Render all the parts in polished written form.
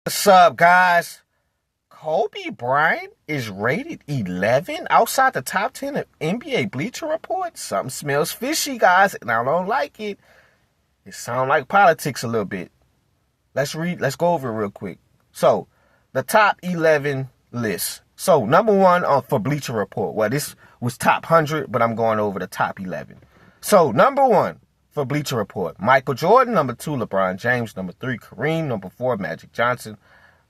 What's up, guys? Kobe Bryant is rated 11 outside the top 10 of NBA Bleacher Report. Something smells fishy, guys, and I don't like it. It sounds like politics a little bit. Let's go over it real quick. So, the top 11 list. So, number one for Bleacher Report. Well, this was top 100, but I'm going over the top 11. So, number one for Bleacher Report, Michael Jordan. Number two, LeBron James. Number three, Kareem. Number four, Magic Johnson.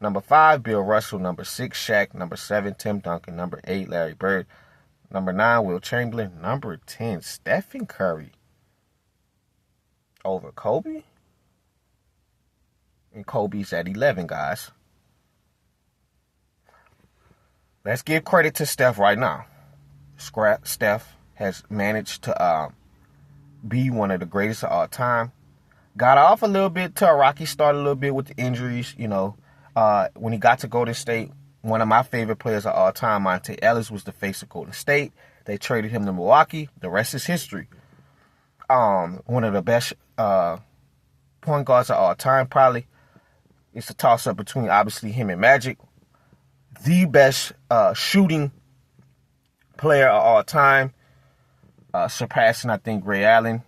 Number 5, Bill Russell. Number 6, Shaq. Number 7, Tim Duncan. Number 8, Larry Bird. Number 9, Will Chamberlain. Number 10, Stephen Curry. Over Kobe. And Kobe's at 11, guys. Let's give credit to Steph right now. Steph has managed to be one of the greatest of all time. Got off a little bit to a rocky start a little bit with the injuries, when he got to Golden State, one of my favorite players of all time, Monte Ellis, was the face of Golden State. They traded him to Milwaukee. The rest is history. One of the best point guards of all time, probably. It's a toss-up between, obviously, him and Magic. The best shooting player of all time, surpassing, I think, Ray Allen.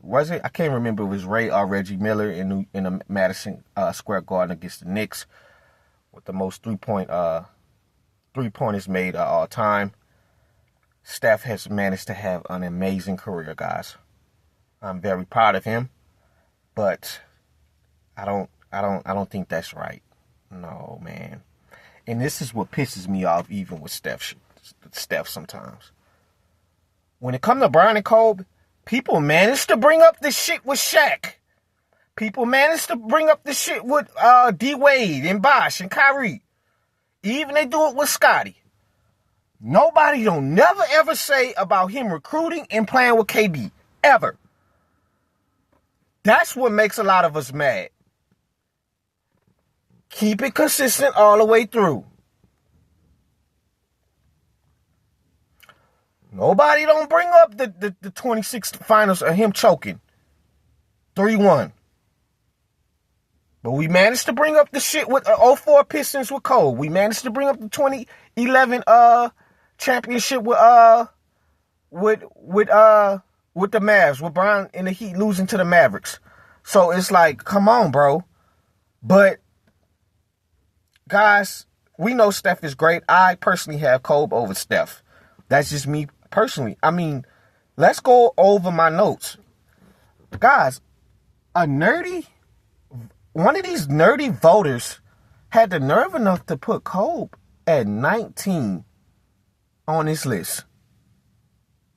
Was it? I can't remember. It was Ray or Reggie Miller in the Madison Square Garden against the Knicks with the most three-pointers made of all time. Steph has managed to have an amazing career, guys. I'm very proud of him, but I don't think that's right. No, man. And this is what pisses me off even with Steph sometimes. When it comes to Bryant and Kobe, people manage to bring up this shit with Shaq. People manage to bring up this shit with D-Wade and Bosh and Kyrie. Even they do it with Scotty. Nobody don't never ever say about him recruiting and playing with KD. Ever. That's what makes a lot of us mad. Keep it consistent all the way through. Nobody don't bring up the 26 finals of him choking. 3-1. But we managed to bring up the shit with 04 Pistons with Cole. We managed to bring up the 2011 championship with the Mavs, with Bryant and the Heat losing to the Mavericks. So it's like, come on, bro. But guys, we know Steph is great. I personally have Kobe over Steph. That's just me personally. I mean, let's go over my notes. Guys, one of these nerdy voters had the nerve enough to put Kobe at 19 on this list.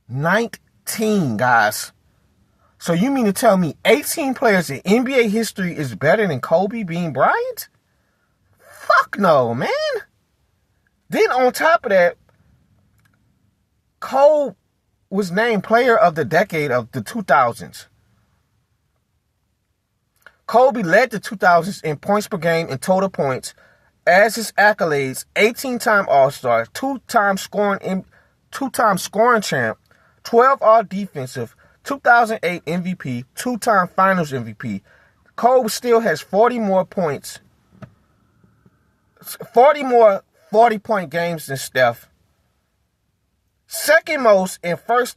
19, guys. So you mean to tell me 18 players in NBA history is better than Kobe being Bryant? Fuck no, man. Then on top of that, Cole was named Player of the Decade of the 2000s. Kobe led the 2000s in points per game and total points. As his accolades, 18-time All-Star, two-time scoring champ, 12 All-Defensive, 2008 MVP, two-time Finals MVP. Kobe still has 40 more points, 40 more 40-point games than Steph. Second most in first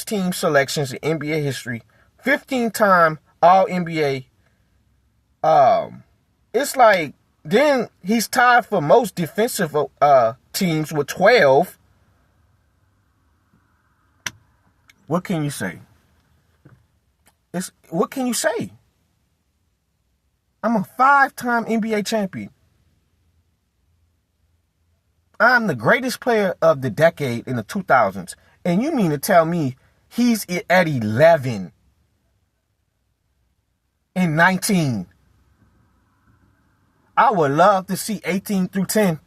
team selections in NBA history. 15-time All-NBA. It's like, then he's tied for most defensive teams with 12. What can you say? What can you say? I'm a 5-time NBA champion. I'm the greatest player of the decade in the 2000s. And you mean to tell me he's at 11 and 19? I would love to see 18 through 10.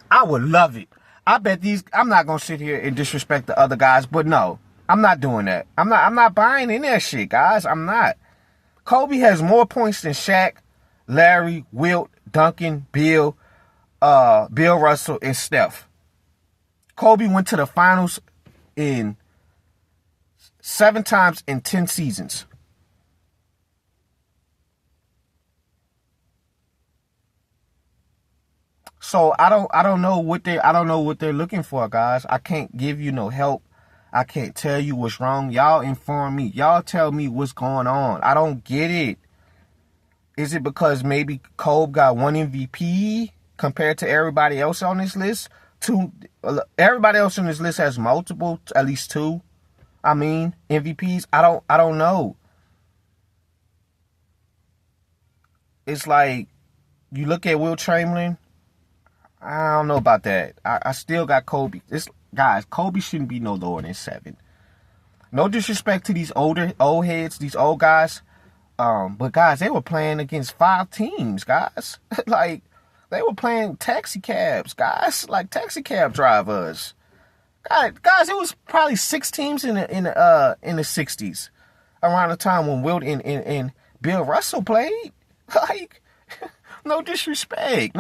I would love it. I bet I'm not going to sit here and disrespect the other guys, but no, I'm not doing that. I'm not buying in that shit, guys. I'm not. Kobe has more points than Shaq, Larry, Wilt, Duncan, Bill Russell, and Steph. Kobe went to the finals in 7 times in 10 seasons. So I don't know what they're looking for, guys. I can't give you no help. I can't tell you what's wrong. Y'all inform me. Y'all tell me what's going on. I don't get it. Is it because maybe Kobe got one MVP compared to everybody else on this list? Everybody else on this list has multiple, at least two. I mean, MVPs. I don't know. It's like you look at Will Chamberlain. I don't know about that. I still got Kobe. Guys, Kobe shouldn't be no lower than 7. No disrespect to these old heads, these old guys. But guys, they were playing against 5 teams, guys. Like, they were playing taxi cabs, guys. Like taxi cab drivers. Guys, it was probably 6 teams in the 60s, around the time when Wilt and Bill Russell played. Like, no disrespect.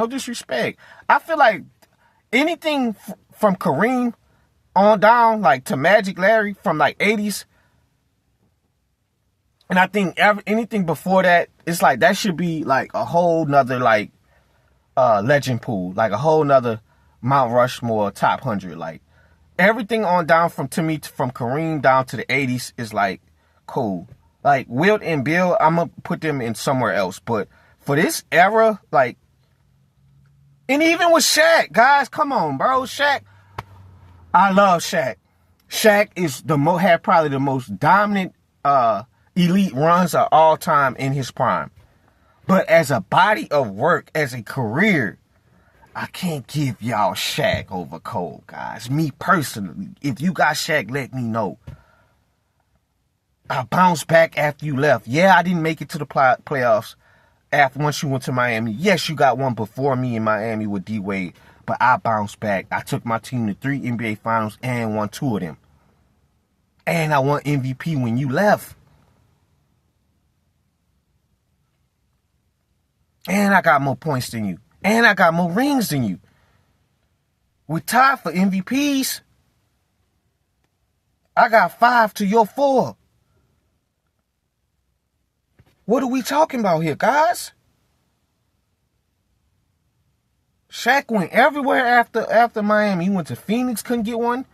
I feel like anything from Kareem on down, like to Magic, Larry, from like 80s. And I think anything before that, it's like that should be like a whole nother like legend pool, like a whole nother Mount Rushmore top 100. Like everything on down from Kareem down to the 80s is like cool. Like Wilt and Bill, I'm gonna put them in somewhere else. But for this era, like, and even with Shaq, guys, come on, bro, Shaq. I love Shaq. Shaq is had probably the most dominant elite runs of all time in his prime. But as a body of work, as a career, I can't give y'all Shaq over Cole, guys. Me personally, if you got Shaq, let me know. I bounced back after you left. Yeah, I didn't make it to the playoffs once you went to Miami. Yes, you got one before me in Miami with D-Wade. But I bounced back. I took my team to 3 NBA Finals and won 2 of them. And I won MVP when you left. And I got more points than you. And I got more rings than you. We're tied for MVPs. I got 5 to your 4. What are we talking about here, guys? Shaq went everywhere after Miami. He went to Phoenix, couldn't get one.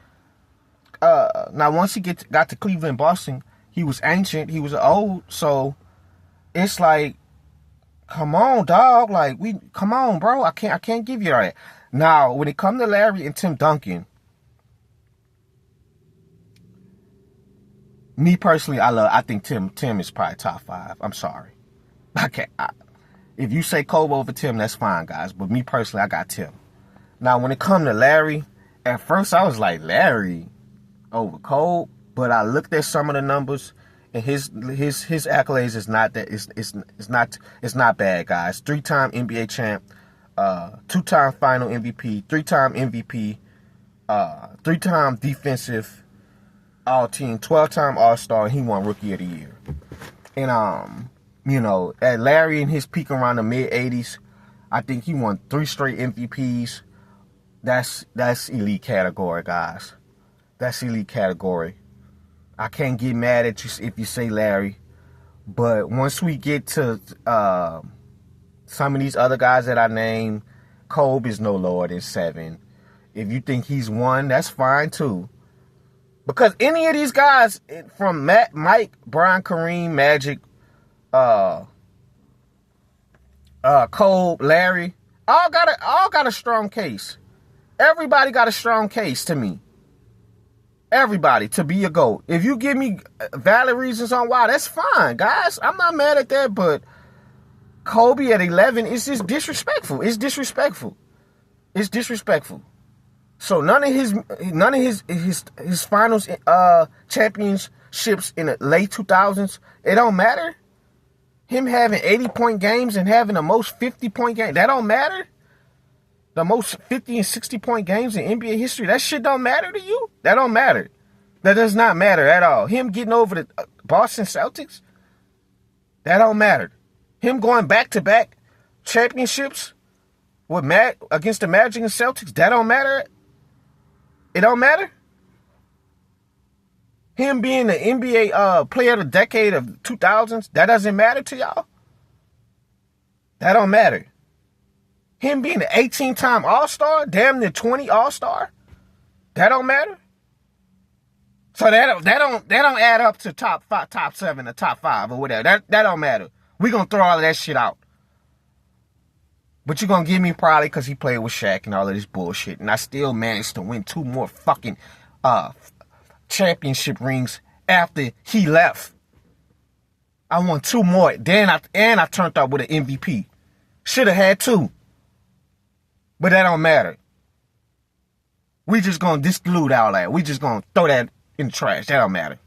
Now, once he got to Cleveland, Boston, he was ancient. He was old. So, it's like, come on, dog. Like, come on, bro. I can't give you all that. Now, when it comes to Larry and Tim Duncan, me personally, I think Tim is probably top 5. I'm sorry. If you say Kobe over Tim, that's fine, guys. But me personally, I got Tim. Now, when it comes to Larry, at first I was like, Larry over Kobe. But I looked at some of the numbers, and his accolades is not that it's not bad, guys. 3-time NBA champ, 2-time Final MVP, 3-time MVP, 3-time defensive All-Team, 12-time All-Star, and he won Rookie of the Year. And you know, at Larry in his peak around the mid-80s, I think he won 3 straight MVPs. That's elite category, guys. That's elite category. I can't get mad at you if you say Larry. But once we get to some of these other guys that I named, Kobe is no lower than 7. If you think he's 1, that's fine too. Because any of these guys, from Mike, Brian, Kareem, Magic, Cole, Larry, all got a strong case. Everybody got a strong case to me. Everybody to be a GOAT. If you give me valid reasons on why, that's fine, guys. I'm not mad at that, but Kobe at 11 is just disrespectful. It's disrespectful. So none of his finals championships in the late 2000s, it don't matter. Him having 80-point games and having the most 50-point game, that don't matter. The most 50 and 60-point games in NBA history, that shit don't matter to you? That don't matter. That does not matter at all. Him getting over the Boston Celtics, that don't matter. Him going back-to-back championships with against the Magic and Celtics, that don't matter. It don't matter. Him being the NBA player of the decade of 2000s, that doesn't matter to y'all? That don't matter. Him being an 18-time All-Star, damn near 20 All-Star, that don't matter. So that don't add up to top 5, top 7, or top 5 or whatever. That don't matter. We gonna throw all of that shit out. But you gonna give me probably because he played with Shaq and all of this bullshit, and I still managed to win 2 more fucking championship rings after he left. I won 2 more. Then I turned up with an MVP. Should have had 2. But that don't matter. We just gonna disclude all that. We just gonna throw that in the trash. That don't matter.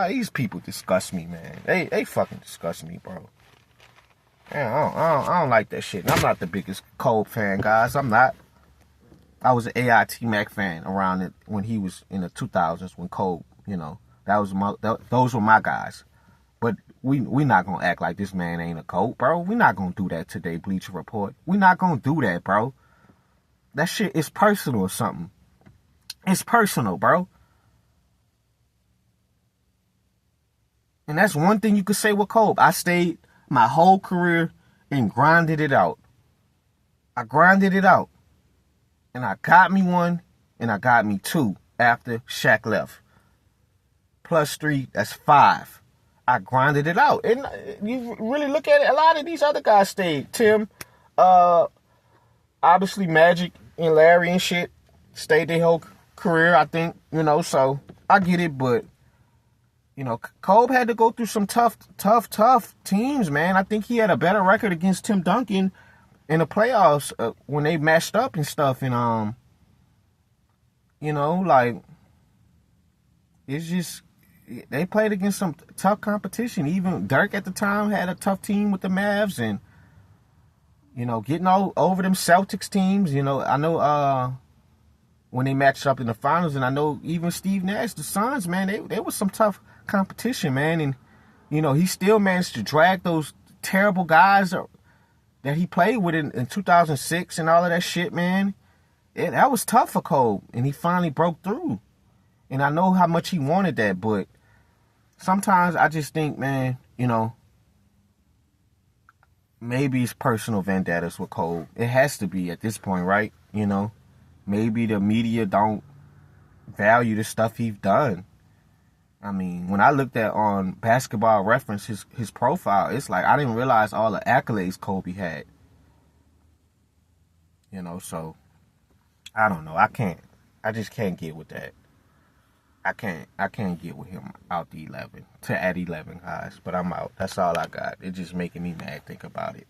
These people disgust me, man. They fucking disgust me, bro. Man, I don't like that shit. And I'm not the biggest Cole fan, guys. I'm not. I was an AIT Mac fan around it when he was in the 2000s when Cole, those were my guys. But we not gonna act like this man ain't a GOAT, bro. We not gonna do that today, Bleacher Report. We not gonna do that, bro. That shit is personal or something. It's personal, bro. And that's one thing you could say with Cole. I stayed my whole career and grinded it out. I grinded it out. And I got me 1 and I got me 2 after Shaq left. Plus 3, that's 5. I grinded it out. And you really look at it, a lot of these other guys stayed. Tim, obviously Magic and Larry and shit stayed their whole career, I think, so I get it, but Kobe had to go through some tough teams, man. I think he had a better record against Tim Duncan in the playoffs when they matched up and stuff. And, it's just, they played against some tough competition. Even Dirk at the time had a tough team with the Mavs and, getting all over them Celtics teams. I know when they matched up in the finals, and I know even Steve Nash, the Suns, man, they was some tough competition, man. And, he still managed to drag those terrible guys that he played with in 2006 and all of that shit, man. That was tough for Cole, and he finally broke through. And I know how much he wanted that, but sometimes I just think, man, maybe it's personal vendettas with Cole. It has to be at this point, right? Maybe the media don't value the stuff he's done. I mean, when I looked at on Basketball Reference, his profile, it's like I didn't realize all the accolades Kobe had. So I don't know. I just can't get with that. I can't get with him at 11, guys. But I'm out. That's all I got. It's just making me mad. Think about it.